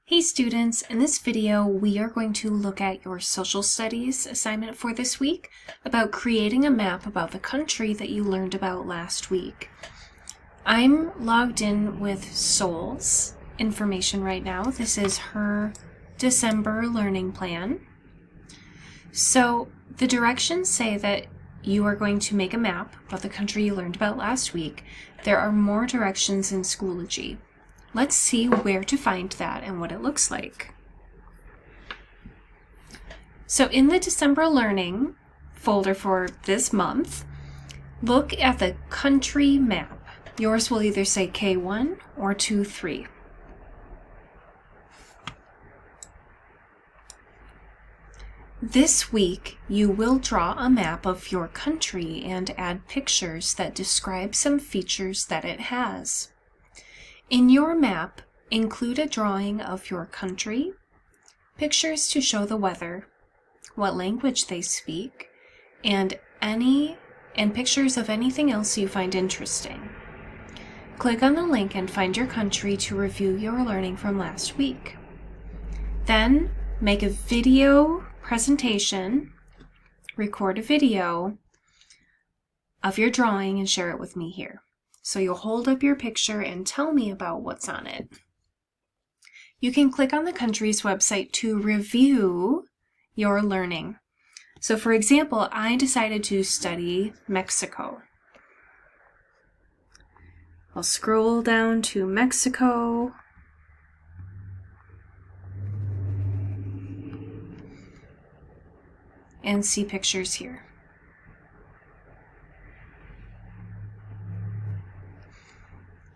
Hey students, in this video we are going to look at your social studies assignment for this week about creating a map about the country that you learned about last week. I'm logged in with Sol's information right now. This is her December learning plan. So the directions say that you are going to make a map about the country you learned about last week. There are more directions in Schoology. Let's see where to find that and what it looks like. So in the December Learning folder for this month, look at the country map. Yours will either say K1 or 2-3. This week, you will draw a map of your country and add pictures that describe some features that it has. In your map, include a drawing of your country, pictures to show the weather, what language they speak, and pictures of anything else you find interesting. Click on the link and find your country to review your learning from last week. Then make a video presentation, record a video of your drawing and share it with me here. So you'll hold up your picture and tell me about what's on it. You can click on the country's website to review your learning. So for example, I decided to study Mexico. I'll scroll down to Mexico. And see pictures here.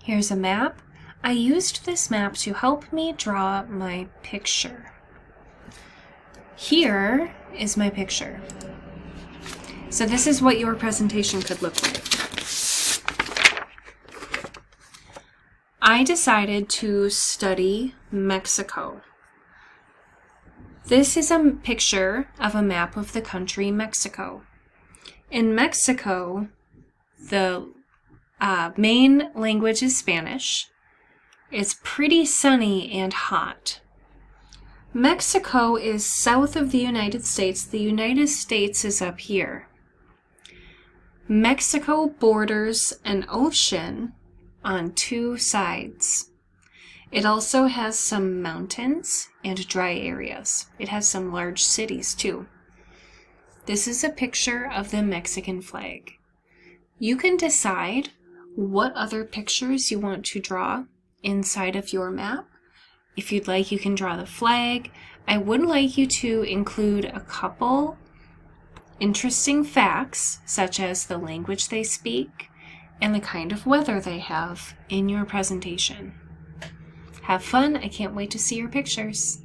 Here's a map. I used this map to help me draw my picture. Here is my picture. So this is what your presentation could look like. I decided to study Mexico. This is a picture of a map of the country Mexico. In Mexico, the main language is Spanish. It's pretty sunny and hot. Mexico is south of the United States. The United States is up here. Mexico borders an ocean on two sides. It also has some mountains and dry areas. It has some large cities too. This is a picture of the Mexican flag. You can decide what other pictures you want to draw inside of your map. If you'd like, you can draw the flag. I would like you to include a couple interesting facts, such as the language they speak and the kind of weather they have in your presentation. Have fun. I can't wait to see your pictures.